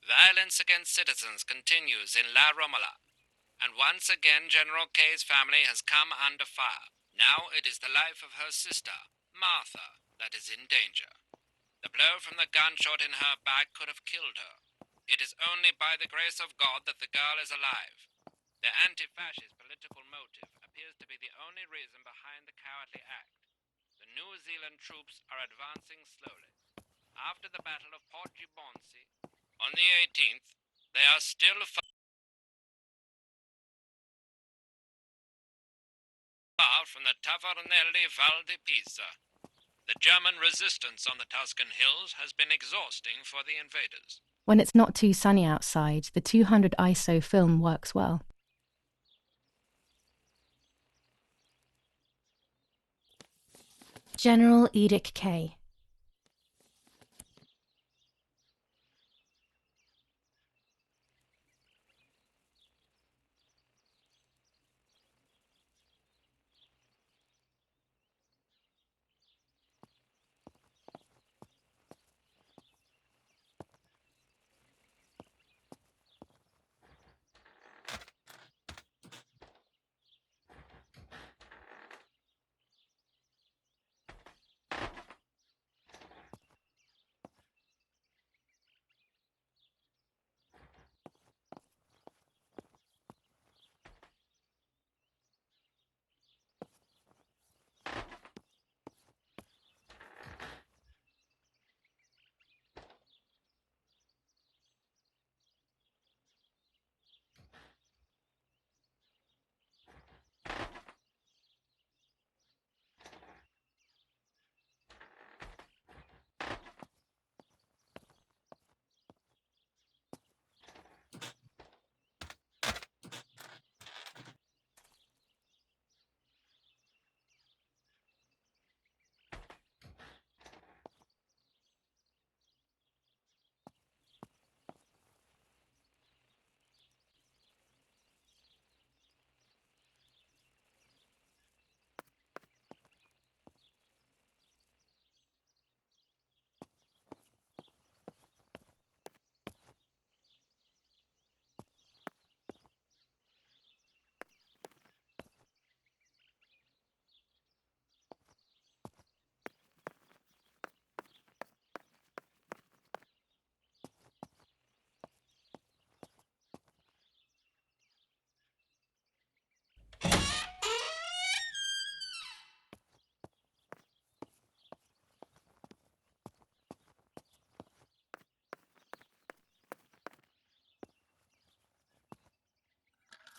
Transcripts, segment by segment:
Violence against citizens continues in La Romola, and once again General K's family has come under fire. Now it is the life of her sister, Martha, that is in danger. The blow from the gunshot in her back could have killed her. It is only by the grace of God that the girl is alive. The anti-fascist political motive appears to be the only reason behind the cowardly act. The New Zealand troops are advancing slowly. After the Battle of Poggibonsi, on the 18th, they are still far from the Tavernelli Val di Pisa. The German resistance on the Tuscan hills has been exhausting for the invaders. When it's not too sunny outside, the 200 ISO film works well. General Edict K.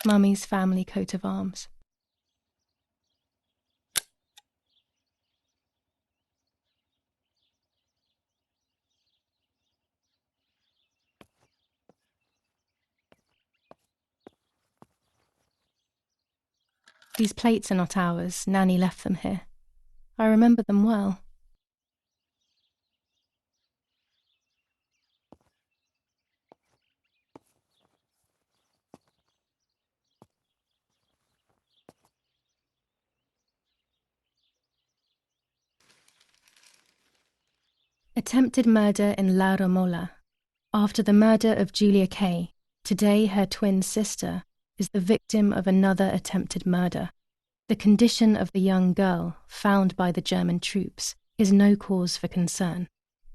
Mummy's family coat of arms. These plates are not ours. Nanny left them here. I remember them well. Attempted murder in La Romola. After the murder of Julia K., today her twin sister is the victim of another attempted murder. The condition of the young girl, found by the German troops, is no cause for concern.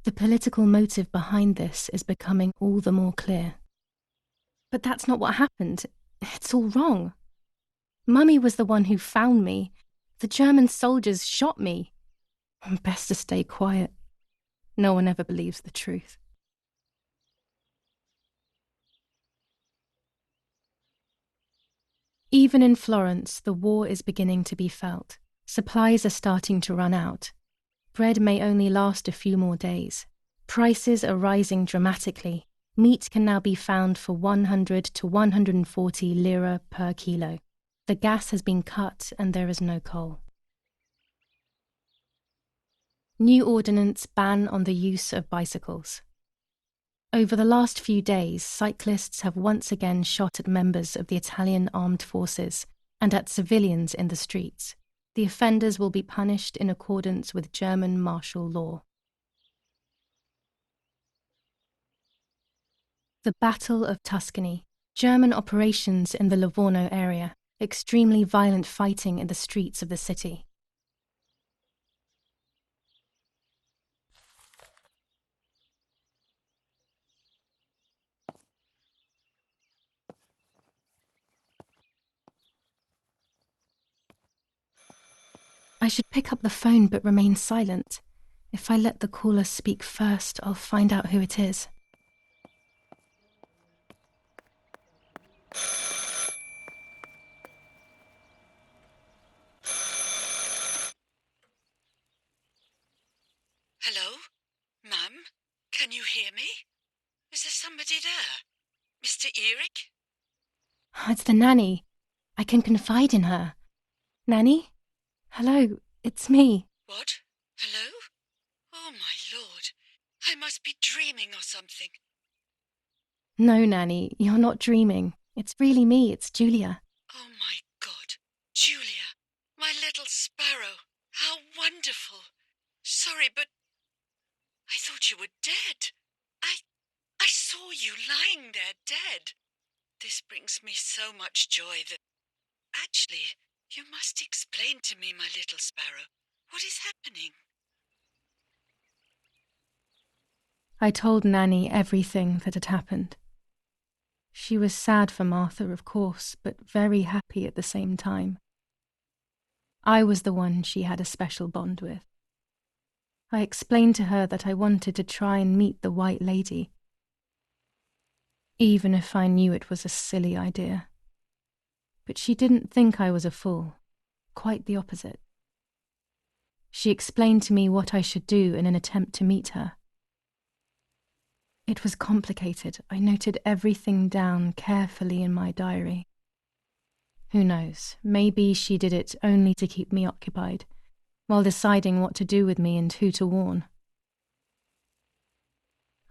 The political motive behind this is becoming all the more clear. But that's not what happened. It's all wrong. Mummy was the one who found me. The German soldiers shot me. Best to stay quiet. No one ever believes the truth. Even in Florence, the war is beginning to be felt. Supplies are starting to run out. Bread may only last a few more days. Prices are rising dramatically. Meat can now be found for 100 to 140 lira per kilo. The gas has been cut and there is no coal. New ordinance ban on the use of bicycles. Over the last few days, cyclists have once again shot at members of the Italian armed forces and at civilians in the streets. The offenders will be punished in accordance with German martial law. The Battle of Tuscany. German operations in the Livorno area. Extremely violent fighting in the streets of the city. I should pick up the phone but remain silent. If I let the caller speak first, I'll find out who it is. Hello? Ma'am? Can you hear me? Is there somebody there? Mr. Eric? It's the nanny. I can confide in her. Nanny? Hello, it's me. What? Hello? Oh, my lord. I must be dreaming or something. No, Nanny, you're not dreaming. It's really me, it's Julia. Oh, my God. Julia, my little sparrow. How wonderful. Sorry, but I thought you were dead. I saw you lying there dead. This brings me so much joy that... Actually, you must explain to me, my little sparrow. What is happening? I told Nanny everything that had happened. She was sad for Martha, of course, but very happy at the same time. I was the one she had a special bond with. I explained to her that I wanted to try and meet the White Lady, even if I knew it was a silly idea. But she didn't think I was a fool, quite the opposite. She explained to me what I should do in an attempt to meet her. It was complicated. I noted everything down carefully in my diary. Who knows, maybe she did it only to keep me occupied, while deciding what to do with me and who to warn.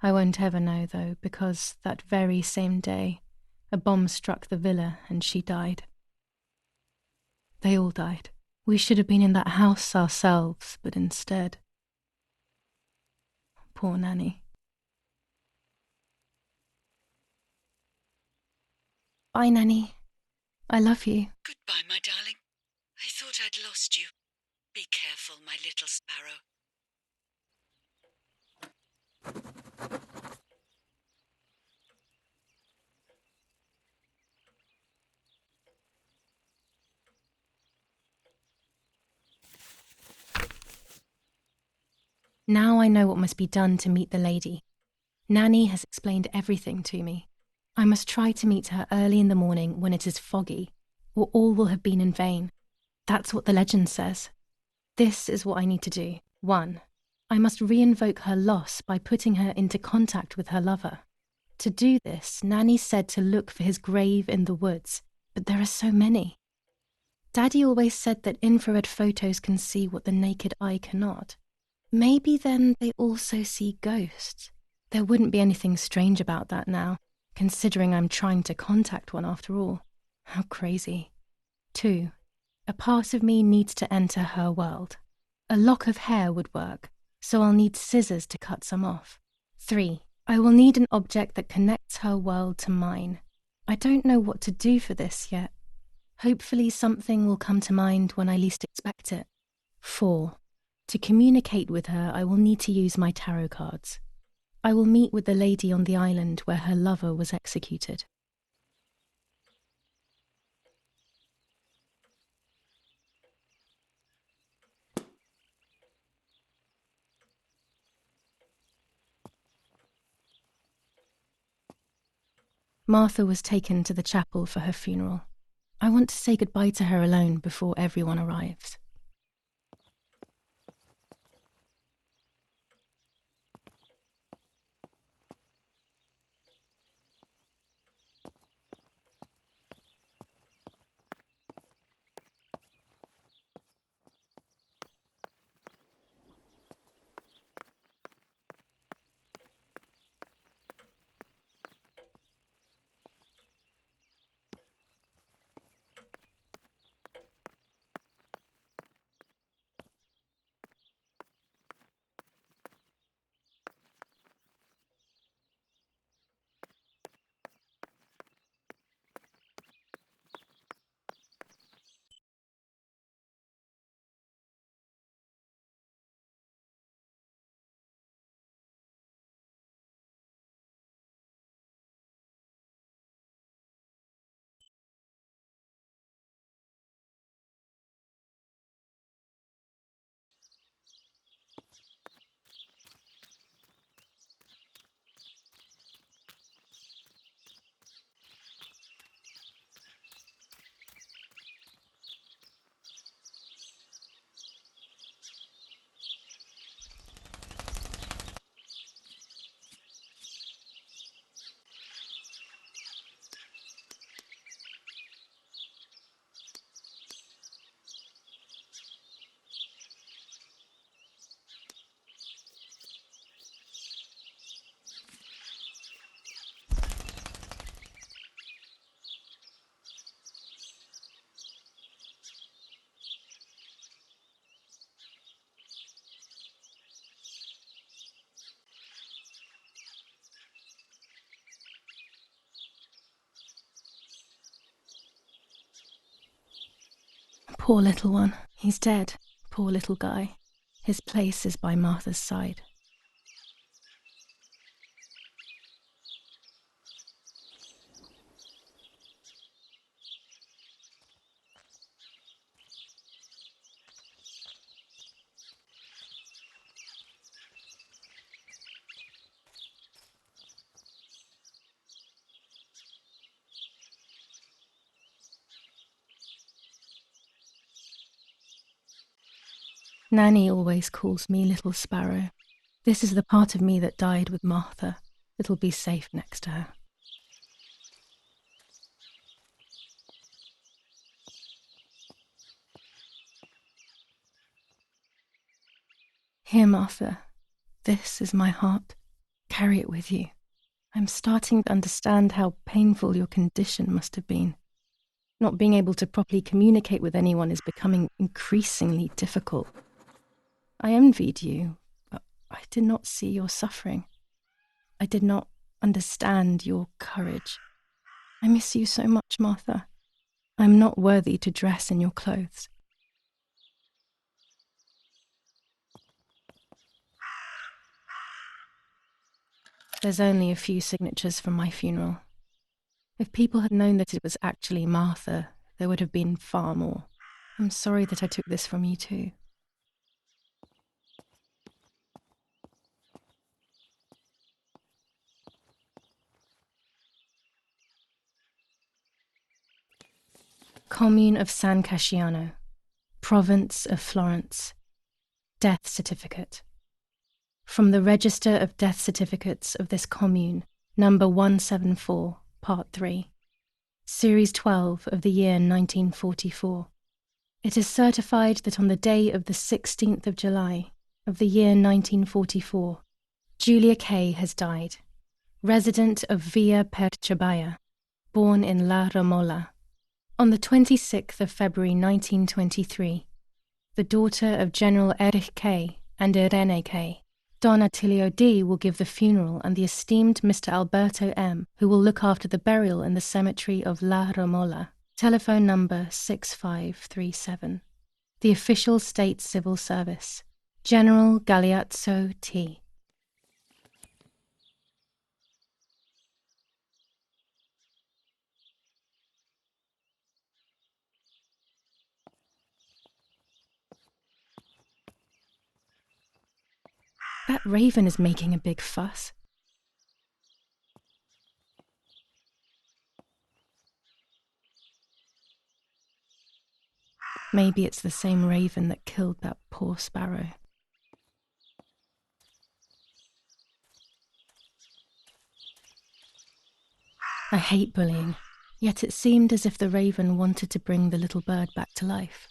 I won't ever know, though, because that very same day, a bomb struck the villa and she died. They all died. We should have been in that house ourselves, but instead... Poor Nanny. Bye, Nanny. I love you. Goodbye, my darling. I thought I'd lost you. Be careful, my little sparrow. Now I know what must be done to meet the lady. Nanny has explained everything to me. I must try to meet her early in the morning when it is foggy, or all will have been in vain. That's what the legend says. This is what I need to do. 1. I must re-invoke her loss by putting her into contact with her lover. To do this, Nanny said to look for his grave in the woods, but there are so many. Daddy always said that infrared photos can see what the naked eye cannot. Maybe then they also see ghosts. There wouldn't be anything strange about that now, considering I'm trying to contact one after all. How crazy. 2. A part of me needs to enter her world. A lock of hair would work, so I'll need scissors to cut some off. 3. I will need an object that connects her world to mine. I don't know what to do for this yet. Hopefully something will come to mind when I least expect it. 4. To communicate with her, I will need to use my tarot cards. I will meet with the lady on the island where her lover was executed. Martha was taken to the chapel for her funeral. I want to say goodbye to her alone before everyone arrives. Poor little one. He's dead. Poor little guy. His place is by Martha's side. Nanny always calls me Little Sparrow. This is the part of me that died with Martha. It'll be safe next to her. Here, Martha. This is my heart. Carry it with you. I'm starting to understand how painful your condition must have been. Not being able to properly communicate with anyone is becoming increasingly difficult. I envied you, but I did not see your suffering. I did not understand your courage. I miss you so much, Martha. I'm not worthy to dress in your clothes. There's only a few signatures from my funeral. If people had known that it was actually Martha, there would have been far more. I'm sorry that I took this from you too. Commune of San Casciano, Province of Florence. Death certificate. From the Register of Death Certificates of this commune, number 174, Part 3, Series 12 of the year 1944. It is certified that on the day of the 16th of July of the year 1944, Julia Kay has died, resident of Via Perciabaya, born in La Romola. On the 26th of February 1923, the daughter of General Erich Kay and Irene Kay, Don Attilio D. will give the funeral, and the esteemed Mr. Alberto M., who will look after the burial in the cemetery of La Romola. Telephone number 6537. The official state civil service. General Galeazzo T. That raven is making a big fuss. Maybe it's the same raven that killed that poor sparrow. I hate bullying, yet it seemed as if the raven wanted to bring the little bird back to life.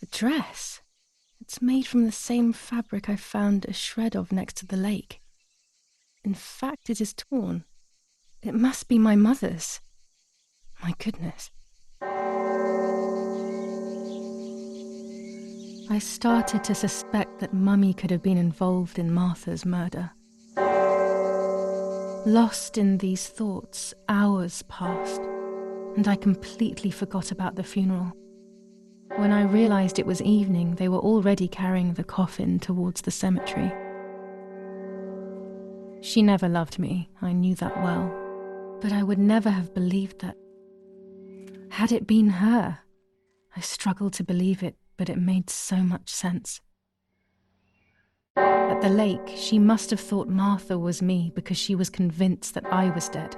The dress? It's made from the same fabric I found a shred of next to the lake. In fact, it is torn. It must be my mother's. My goodness. I started to suspect that Mummy could have been involved in Martha's murder. Lost in these thoughts, hours passed, and I completely forgot about the funeral. When I realized it was evening, they were already carrying the coffin towards the cemetery. She never loved me, I knew that well, but I would never have believed that. Had it been her? I struggled to believe it, but it made so much sense. At the lake, she must have thought Martha was me because she was convinced that I was dead.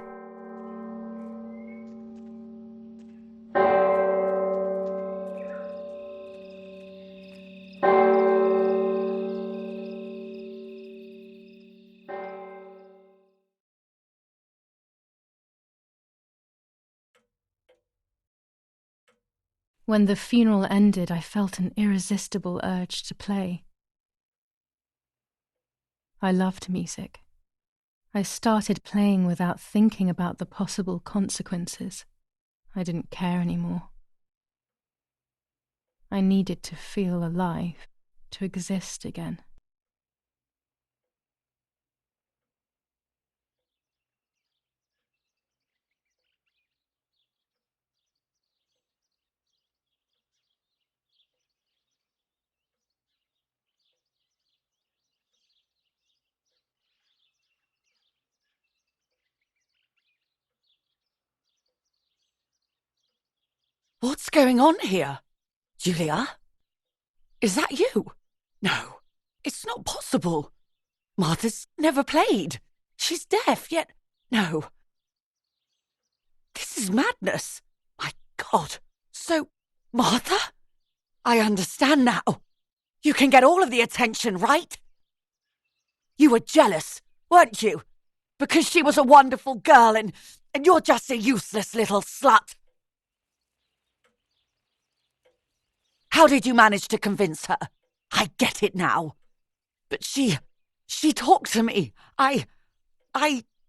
When the funeral ended, I felt an irresistible urge to play. I loved music. I started playing without thinking about the possible consequences. I didn't care anymore. I needed to feel alive, to exist again. What's going on here? Julia? Is that you? No, it's not possible. Martha's never played. She's deaf, yet no. This is madness. My God. So, Martha? I understand now. You can get all of the attention, right? You were jealous, weren't you? Because she was a wonderful girl and you're just a useless little slut. How did you manage to convince her? I get it now. But she talked to me.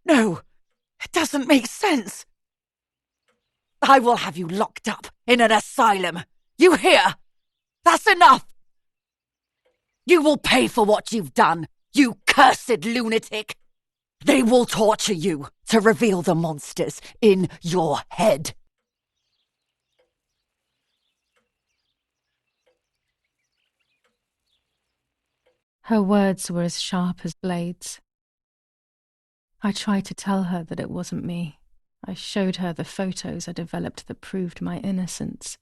No, it doesn't make sense. I will have you locked up in an asylum. You hear? That's enough. You will pay for what you've done, you cursed lunatic. They will torture you to reveal the monsters in your head. Her words were as sharp as blades. I tried to tell her that it wasn't me. I showed her the photos I developed that proved my innocence.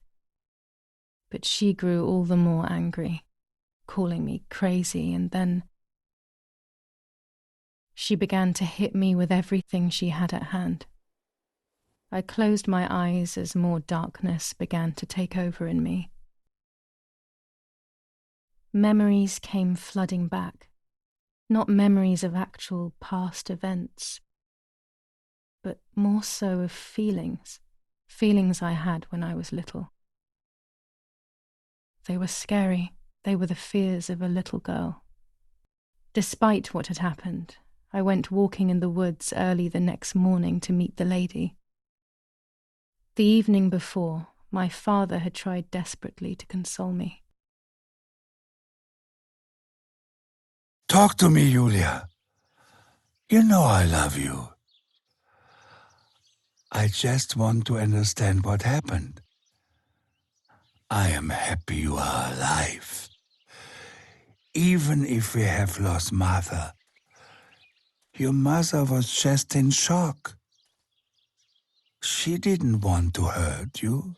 But she grew all the more angry, calling me crazy, and then she began to hit me with everything she had at hand. I closed my eyes as more darkness began to take over in me. Memories came flooding back, not memories of actual past events, but more so of feelings I had when I was little. They were scary. They were the fears of a little girl. Despite what had happened, I went walking in the woods early the next morning to meet the lady. The evening before, my father had tried desperately to console me. Talk to me, Julia. You know I love you. I just want to understand what happened. I am happy you are alive. Even if we have lost Martha, your mother was just in shock. She didn't want to hurt you.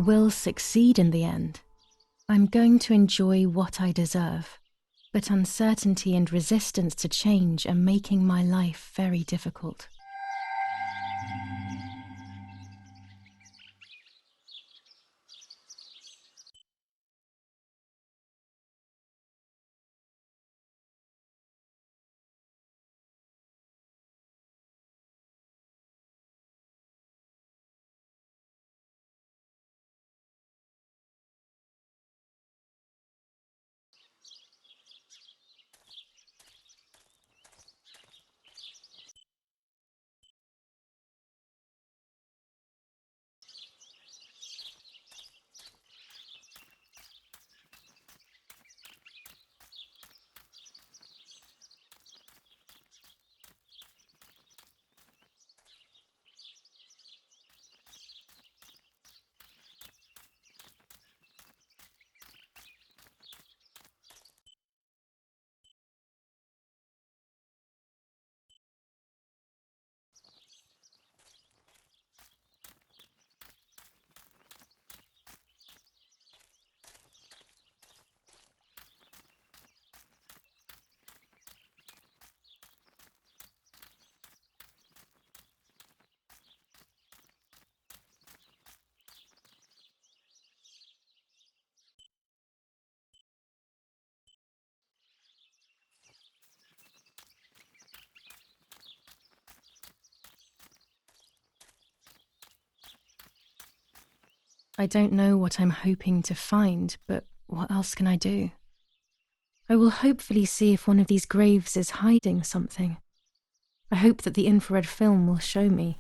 will succeed in the end. I'm going to enjoy what I deserve, but uncertainty and resistance to change are making my life very difficult. I don't know what I'm hoping to find, but what else can I do? I will hopefully see if one of these graves is hiding something. I hope that the infrared film will show me.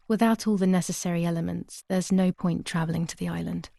Without all the necessary elements, there's no point travelling to the island.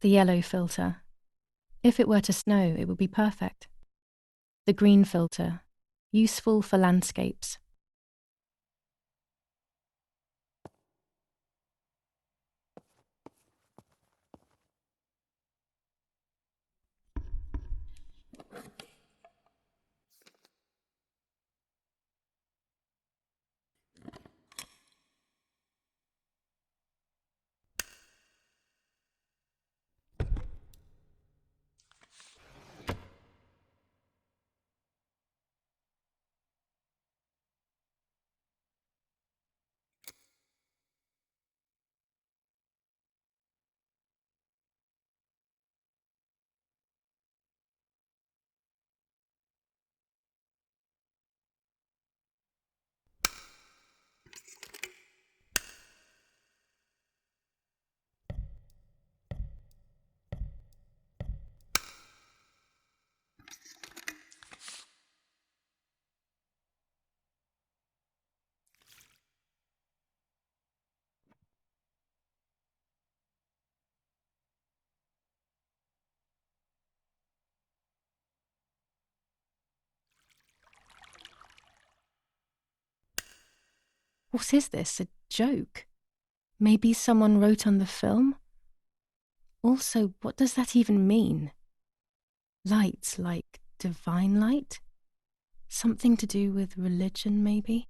the yellow filter. If it were to snow, it would be perfect. The green filter, useful for landscapes. What is this, a joke? Maybe someone wrote on the film? Also, what does that even mean? Light, like divine light? Something to do with religion, maybe?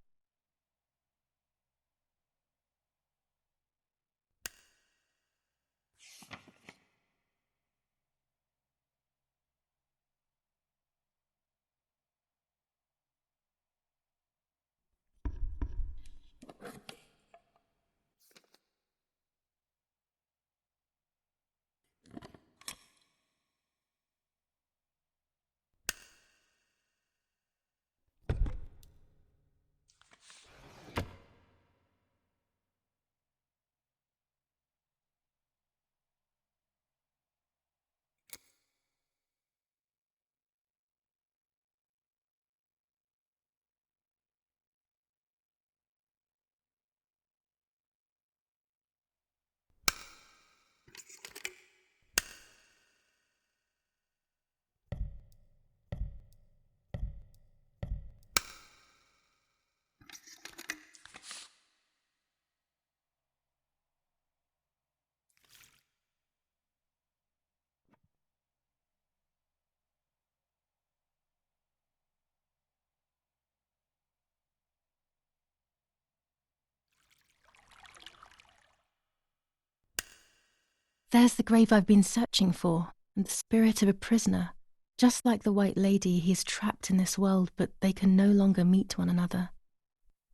There's the grave I've been searching for, and the spirit of a prisoner. Just like the White Lady, he's trapped in this world, but they can no longer meet one another.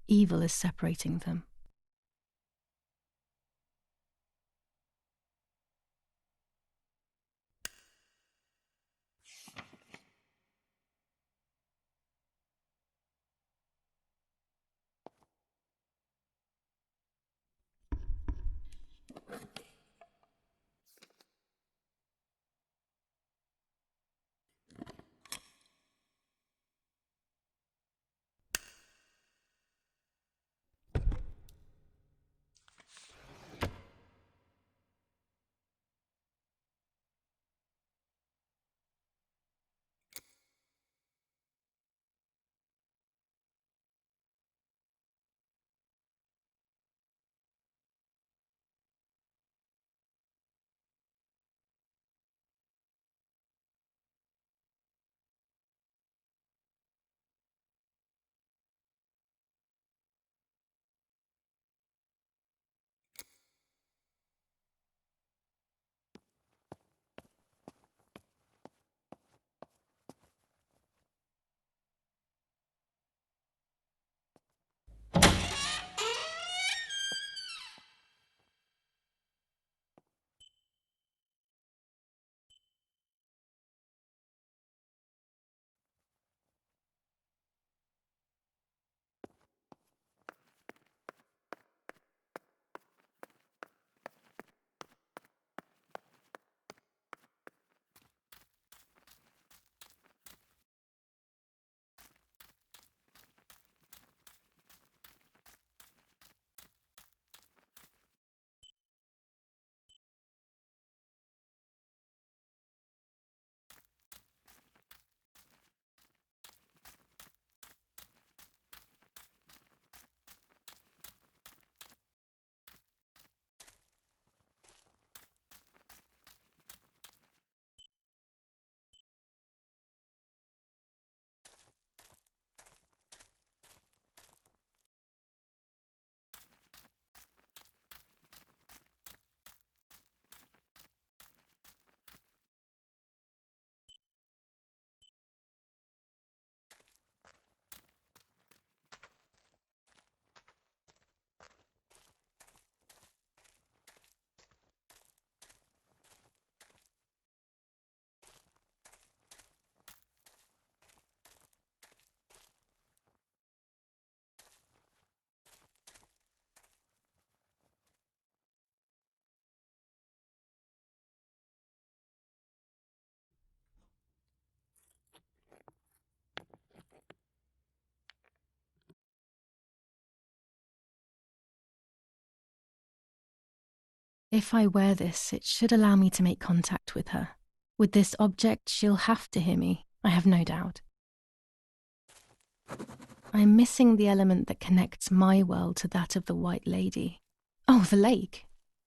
Evil is separating them. If I wear this, it should allow me to make contact with her. With this object, she'll have to hear me, I have no doubt. I'm missing the element that connects my world to that of the White Lady. Oh, the lake.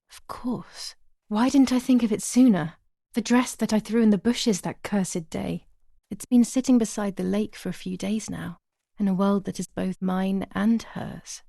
Of course. Why didn't I think of it sooner? The dress that I threw in the bushes that cursed day. It's been sitting beside the lake for a few days now, in a world that is both mine and hers.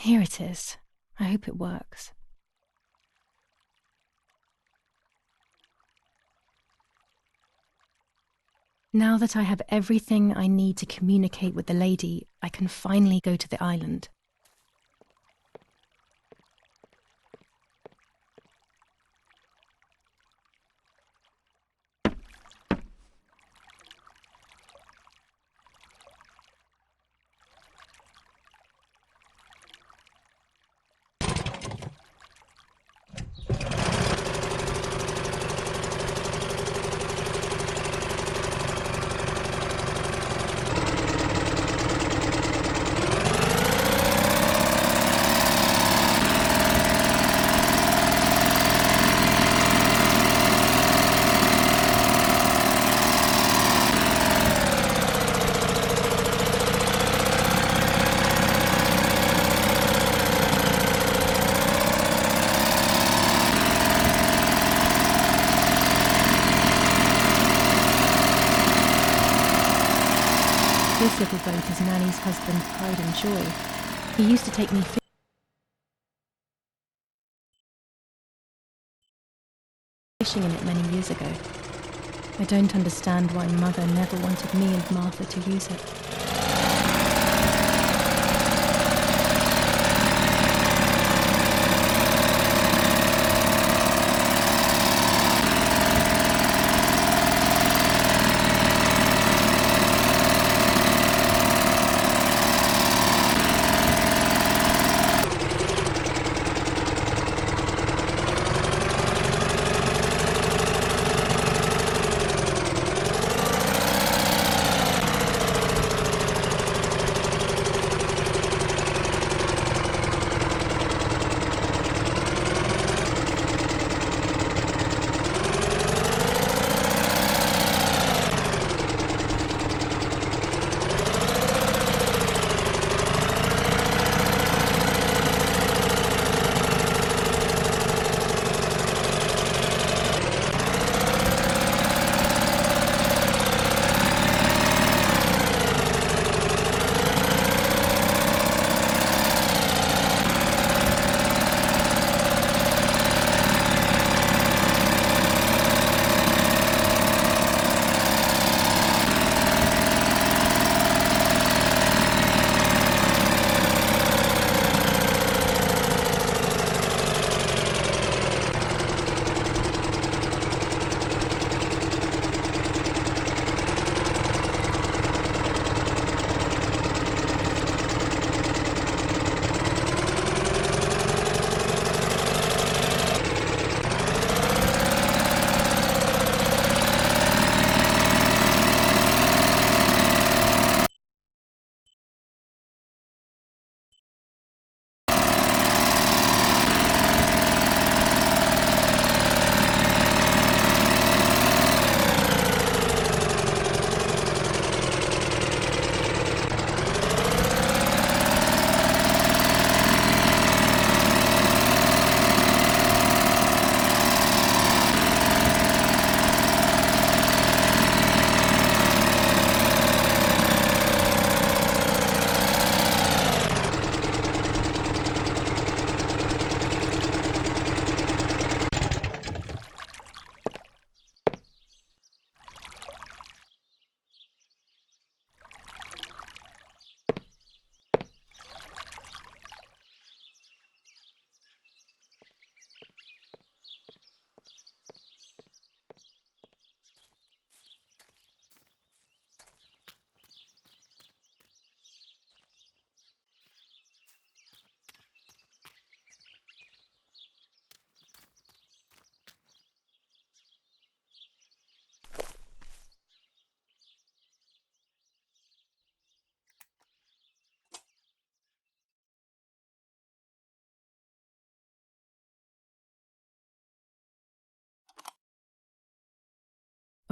Here it is. I hope it works. Now that I have everything I need to communicate with the lady, I can finally go to the island. This little boat is Nanny's husband's pride and joy. He used to take me fishing in it many years ago. I don't understand why Mother never wanted me and Martha to use it.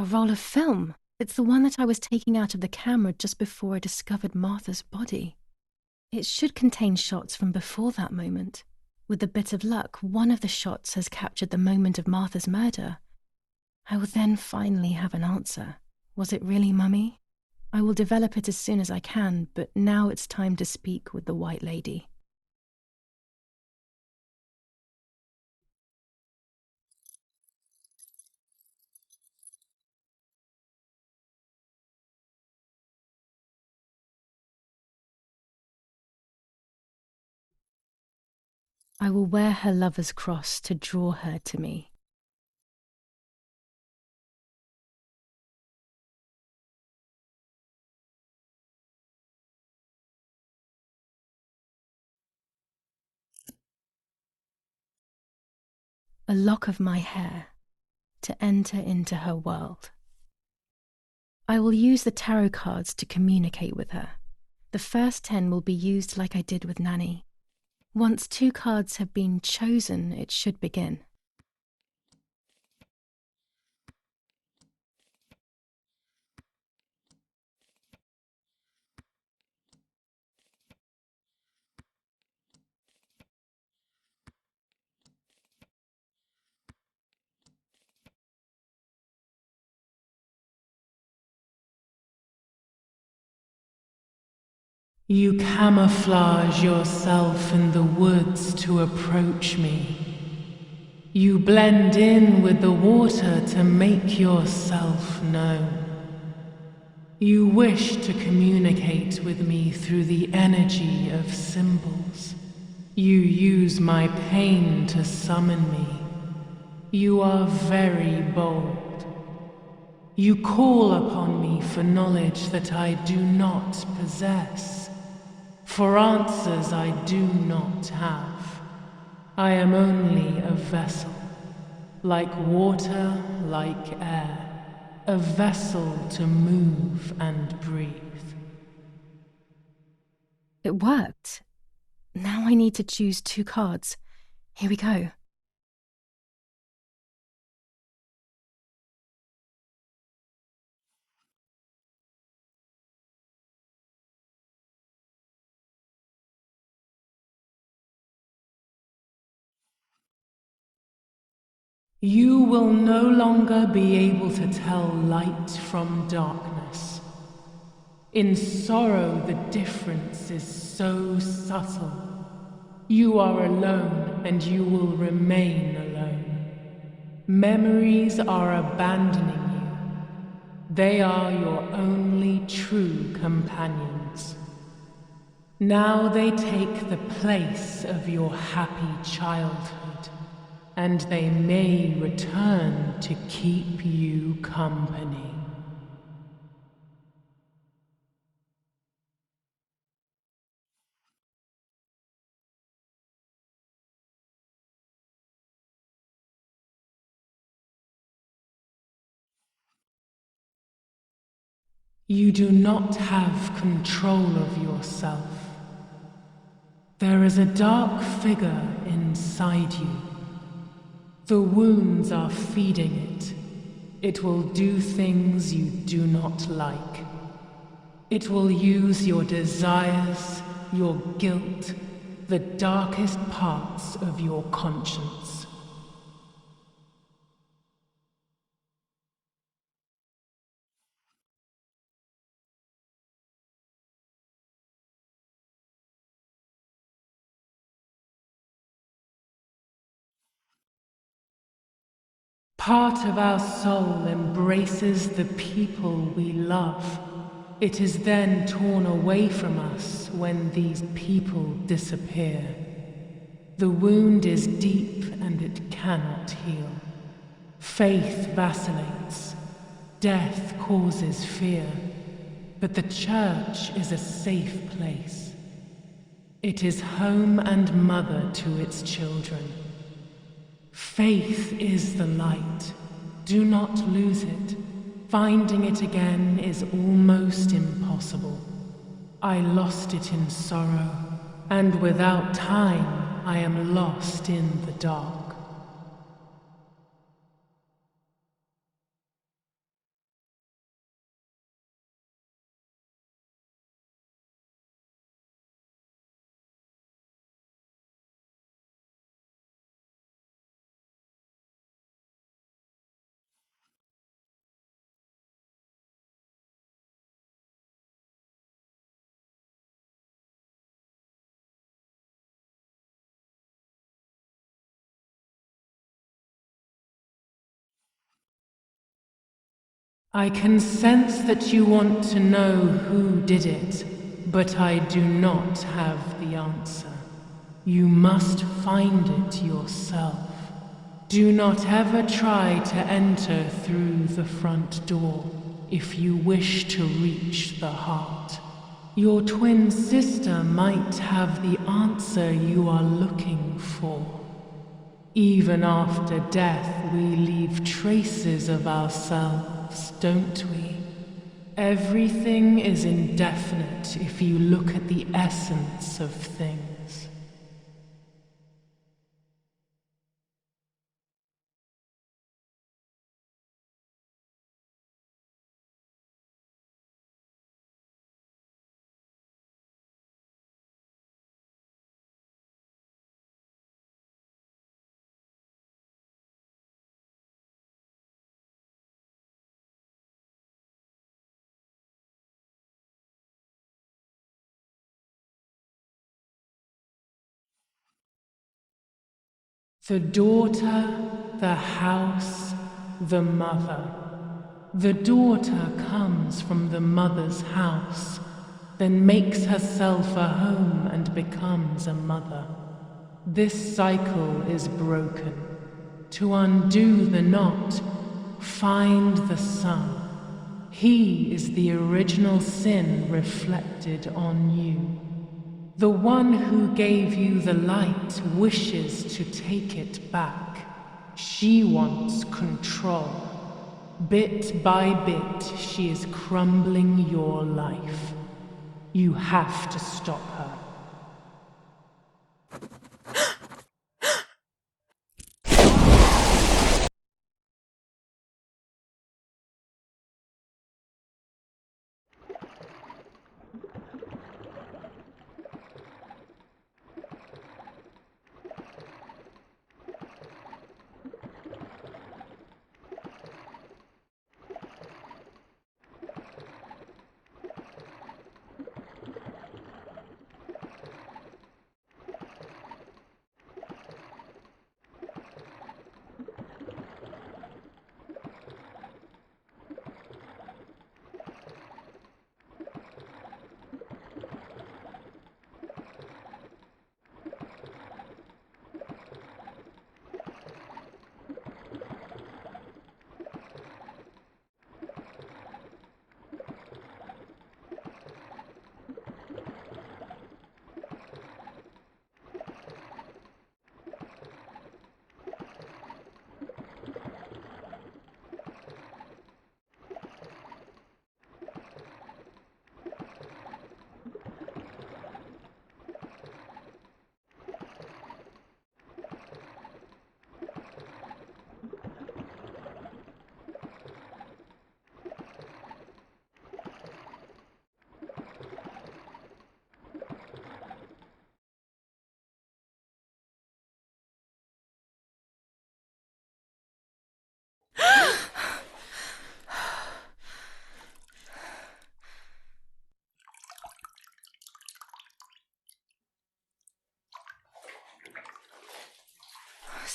A roll of film. It's the one that I was taking out of the camera just before I discovered Martha's body. It should contain shots from before that moment. With a bit of luck, one of the shots has captured the moment of Martha's murder. I will then finally have an answer. Was it really Mummy? I will develop it as soon as I can, but now it's time to speak with the White Lady. I will wear her lover's cross to draw her to me. A lock of my hair to enter into her world. I will use the tarot cards to communicate with her. The first 10 will be used like I did with Nanny. Once 2 cards have been chosen, it should begin. You camouflage yourself in the woods to approach me. You blend in with the water to make yourself known. You wish to communicate with me through the energy of symbols. You use my pain to summon me. You are very bold. You call upon me for knowledge that I do not possess. For answers I do not have. I am only a vessel, like water, like air, a vessel to move and breathe. It worked. Now I need to choose 2 cards. Here we go. You will no longer be able to tell light from darkness. In sorrow, the difference is so subtle. You are alone, and you will remain alone. Memories are abandoning you. They are your only true companions. Now they take the place of your happy childhood. And they may return to keep you company. You do not have control of yourself. There is a dark figure inside you. The wounds are feeding it. It will do things you do not like. It will use your desires, your guilt, the darkest parts of your conscience. Part of our soul embraces the people we love. It is then torn away from us when these people disappear. The wound is deep and it cannot heal. Faith vacillates. Death causes fear. But the church is a safe place. It is home and mother to its children. Faith is the light. Do not lose it. Finding it again is almost impossible. I lost it in sorrow, and without time, I am lost in the dark. I can sense that you want to know who did it, but I do not have the answer. You must find it yourself. Do not ever try to enter through the front door if you wish to reach the heart. Your twin sister might have the answer you are looking for. Even after death, we leave traces of ourselves, don't we? Everything is indefinite if you look at the essence of things. The daughter, the house, the mother. The daughter comes from the mother's house, then makes herself a home and becomes a mother. This cycle is broken. To undo the knot, find the Son. He is the original sin reflected on you. The one who gave you the light wishes to take it back. She wants control. Bit by bit, she is crumbling your life. You have to stop her.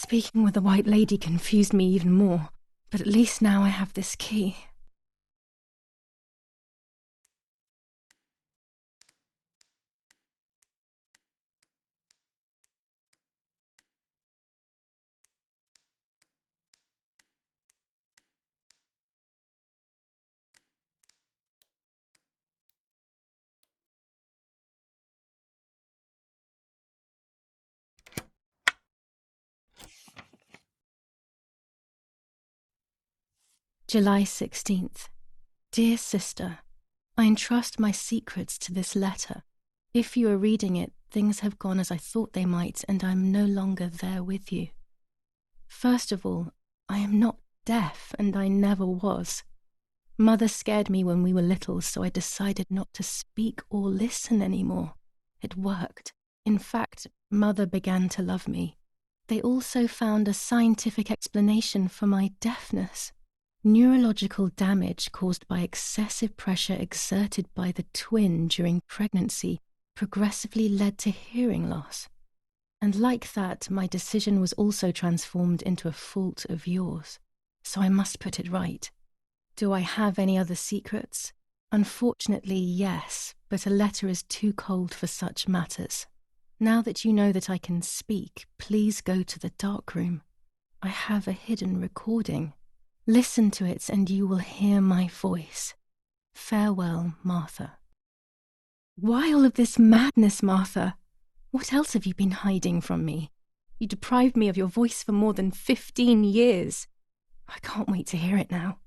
Speaking with the White Lady confused me even more, but at least now I have this key. July 16th. Dear Sister, I entrust my secrets to this letter. If you are reading it, things have gone as I thought they might, and I am no longer there with you. First of all, I am not deaf, and I never was. Mother scared me when we were little, so I decided not to speak or listen anymore. It worked. In fact, Mother began to love me. They also found a scientific explanation for my deafness. Neurological damage caused by excessive pressure exerted by the twin during pregnancy progressively led to hearing loss. And like that, my decision was also transformed into a fault of yours. So I must put it right. Do I have any other secrets? Unfortunately, yes, but a letter is too cold for such matters. Now that you know that I can speak, please go to the dark room. I have a hidden recording. Listen to it and you will hear my voice. Farewell, Martha. Why all of this madness, Martha? What else have you been hiding from me? You deprived me of your voice for more than 15 years. I can't wait to hear it now.